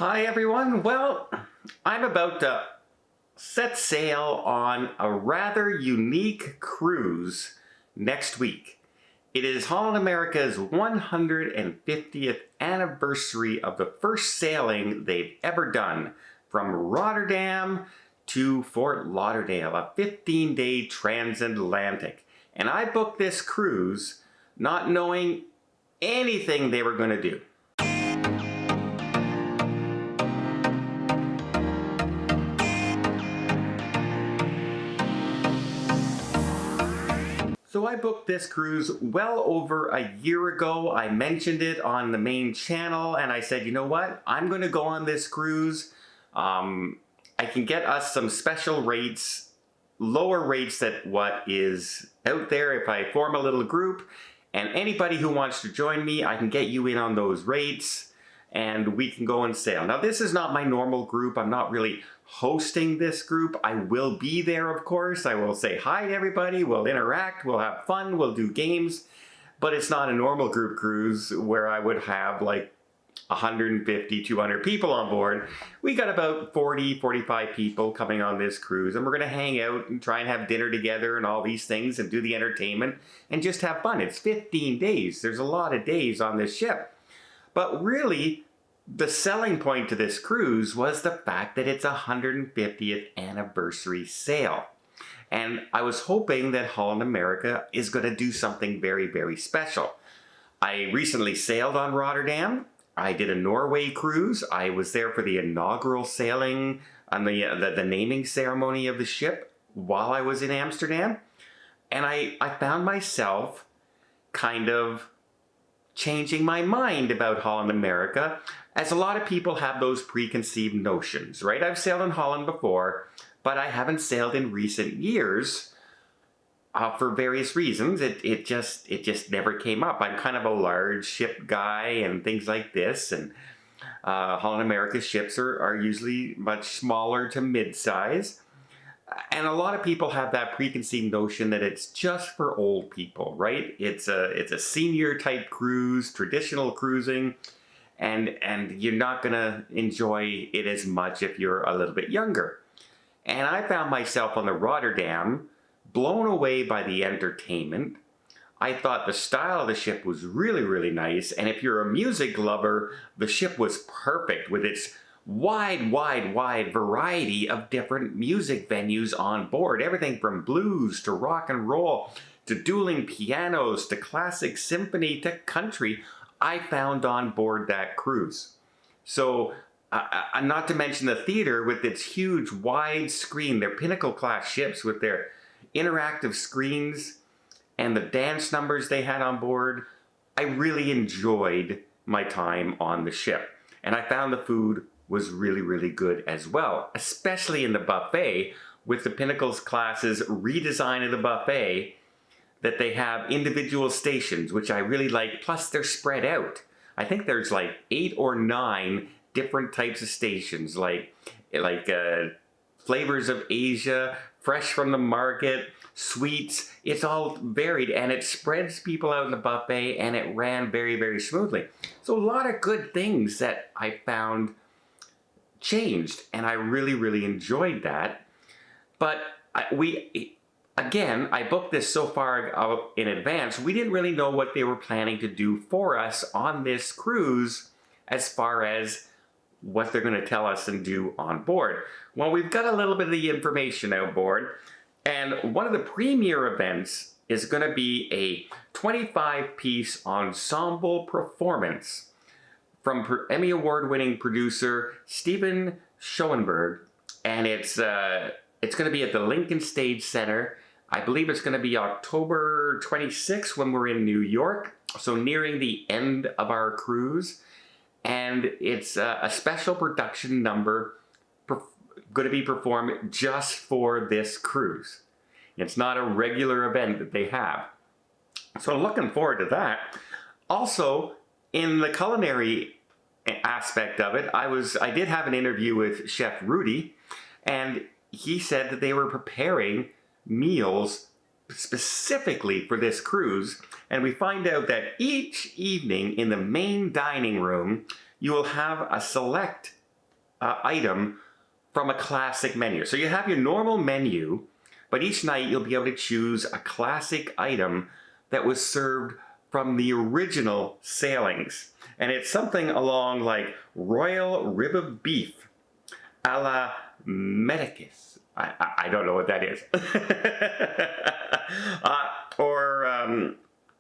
Hi everyone. Well, I'm about to set sail on a rather unique cruise next week. It is Holland America's 150th anniversary of the first sailing they've ever done from Rotterdam to Fort Lauderdale, a 15-day transatlantic. And I booked this cruise not knowing anything they were going to do. So I booked this cruise well over a year ago. I mentioned it on the main channel and I said, you know what? I'm going to go on this cruise. I can get us some special rates, lower rates than what is out there if I form a little group. And anybody who wants to join me, I can get you in on those rates and we can go and sail. Now this is not my normal group. I'm not really hosting this group. I will be there, of course. I will say hi to everybody. We'll interact. We'll have fun. We'll do games. But it's not a normal group cruise where I would have like 150, 200 people on board. We got about 40, 45 people coming on this cruise, and we're going to hang out and try and have dinner together and all these things and do the entertainment and just have fun. It's 15 days. There's a lot of days on this ship. But really, the selling point to this cruise was the fact that it's a 150th anniversary sail. And I was hoping that Holland America is going to do something very, very special. I recently sailed on Rotterdam. I did a Norway cruise. I was there for the inaugural sailing on the naming ceremony of the ship while I was in Amsterdam. And I found myself kind of changing my mind about Holland America, as a lot of people have those preconceived notions, right? I've sailed in Holland before, but I haven't sailed in recent years for various reasons. It just never came up. I'm kind of a large ship guy and things like this, and Holland America's ships are usually much smaller to mid-size. And a lot of people have that preconceived notion that it's just for old people, right? It's a senior type cruise, traditional cruising, and you're not gonna enjoy it as much if you're a little bit younger. And I found myself on the Rotterdam blown away by the entertainment. I thought the style of the ship was really, really nice. And if you're a music lover, the ship was perfect with its wide variety of different music venues on board. Everything from blues to rock and roll to dueling pianos to classic symphony to country, I found on board that cruise. So not to mention the theater with its huge wide screen, their Pinnacle class ships with their interactive screens and the dance numbers they had on board. I really enjoyed my time on the ship. And I found the food was really, really good as well, especially in the buffet with the Pinnacles class's redesign of the buffet, that they have individual stations, which I really like, plus they're spread out. I think there's like 8 or 9 different types of stations, like flavors of Asia, fresh from the market, sweets. It's all varied and it spreads people out in the buffet, and it ran very, very smoothly. So a lot of good things that I found changed, and I really, really enjoyed that. But I booked this so far out in advance, we didn't really know what they were planning to do for us on this cruise as far as what they're going to tell us and do on board. Well, we've got a little bit of the information out board, and one of the premier events is going to be a 25-piece ensemble performance from Emmy Award-winning producer Steven Schoenberg, and it's going to be at the Lincoln Stage Center. I believe it's going to be October 26th when we're in New York, so nearing the end of our cruise. And it's a special production number going to be performed just for this cruise. It's not a regular event that they have. So I'm looking forward to that. Also, in the culinary aspect of it, I did have an interview with Chef Rudy, and he said that they were preparing meals specifically for this cruise, and we find out that each evening in the main dining room you will have a select item from a classic menu. So you have your normal menu, but each night you'll be able to choose a classic item that was served from the original sailings. And it's something along like royal rib of beef a la Medicus. I don't know what that is.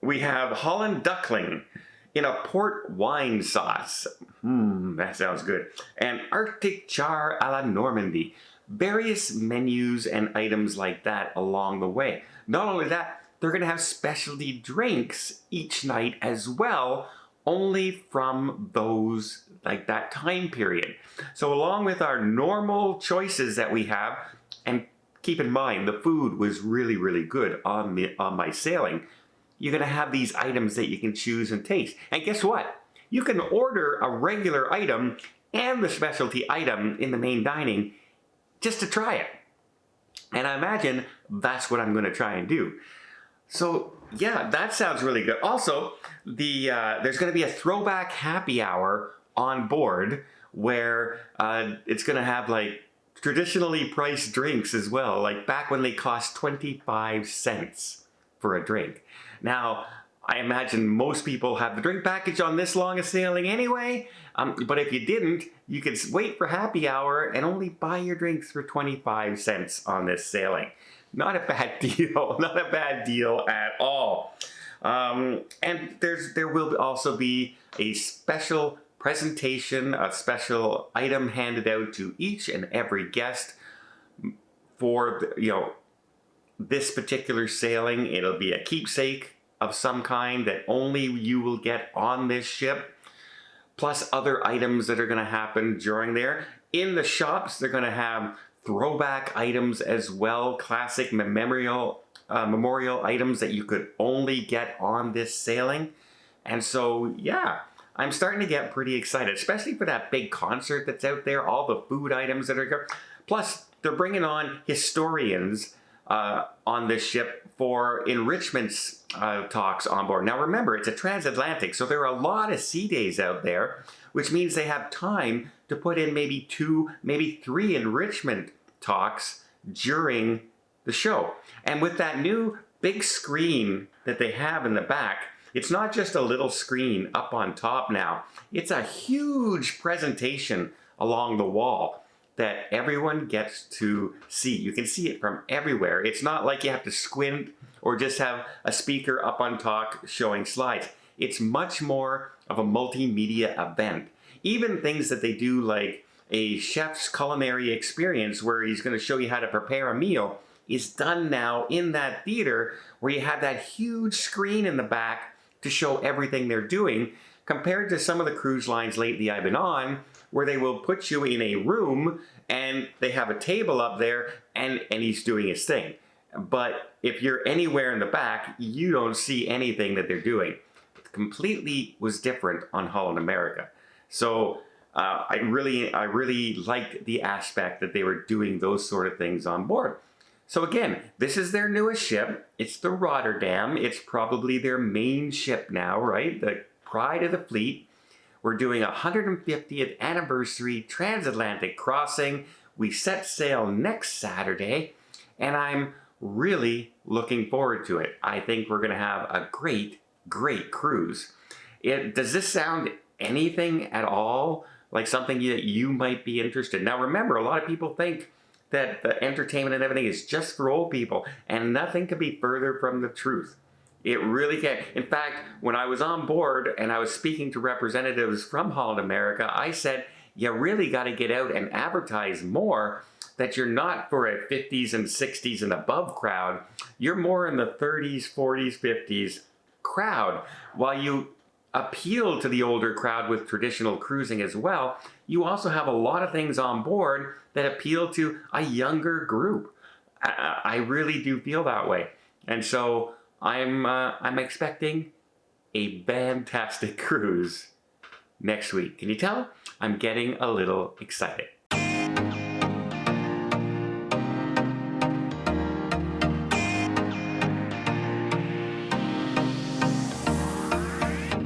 We have Holland duckling in a port wine sauce. That sounds good. And Arctic char a la Normandy. Various menus and items like that along the way. Not only that, they're going to have specialty drinks each night as well, only from those, like that time period. So along with our normal choices that we have, and keep in mind, the food was really, really good on my sailing, you're going to have these items that you can choose and taste. And guess what? You can order a regular item and the specialty item in the main dining just to try it. And I imagine that's what I'm going to try and do. So yeah, that sounds really good. Also, there's going to be a throwback happy hour on board where it's going to have like traditionally priced drinks as well, like back when they cost 25 cents for a drink. Now, I imagine most people have the drink package on this long a sailing anyway, but if you didn't, you could wait for happy hour and only buy your drinks for 25 cents on this sailing. Not a bad deal, not a bad deal at all. And there will also be a special presentation, a special item handed out to each and every guest for, this particular sailing. It'll be a keepsake of some kind that only you will get on this ship, plus other items that are going to happen during there. In the shops, they're going to have throwback items as well, classic memorial items that you could only get on this sailing. And so, yeah, I'm starting to get pretty excited, especially for that big concert that's out there, all the food items that are going. Plus, they're bringing on historians on this ship for Enrichments talks on board. Now remember, it's a transatlantic, so there are a lot of sea days out there, which means they have time to put in maybe 2, maybe 3 enrichment talks during the show. And with that new big screen that they have in the back, it's not just a little screen up on top now. It's a huge presentation along the wall that everyone gets to see. You can see it from everywhere. It's not like you have to squint or just have a speaker up on top showing slides. It's much more of a multimedia event. Even things that they do like a chef's culinary experience where he's going to show you how to prepare a meal is done now in that theater where you have that huge screen in the back to show everything they're doing, compared to some of the cruise lines lately I've been on where they will put you in a room and they have a table up there and he's doing his thing. But if you're anywhere in the back, you don't see anything that they're doing. It completely was different on Holland America. So I really liked the aspect that they were doing those sort of things on board. So again, this is their newest ship. It's the Rotterdam. It's probably their main ship now, right? The pride of the fleet. We're doing a 150th Anniversary Transatlantic crossing. We set sail next Saturday, and I'm really looking forward to it. I think we're going to have a great, great cruise. Does this sound anything at all like something that you might be interested in? Now remember, a lot of people think that the entertainment and everything is just for old people, and nothing could be further from the truth. It really can. In fact, when I was on board and I was speaking to representatives from Holland America, I said, you really got to get out and advertise more that you're not for a 50s and 60s and above crowd. You're more in the 30s, 40s, 50s crowd. While you appeal to the older crowd with traditional cruising as well, you also have a lot of things on board that appeal to a younger group. I really do feel that way. And so I'm expecting a fantastic cruise next week. Can you tell? I'm getting a little excited.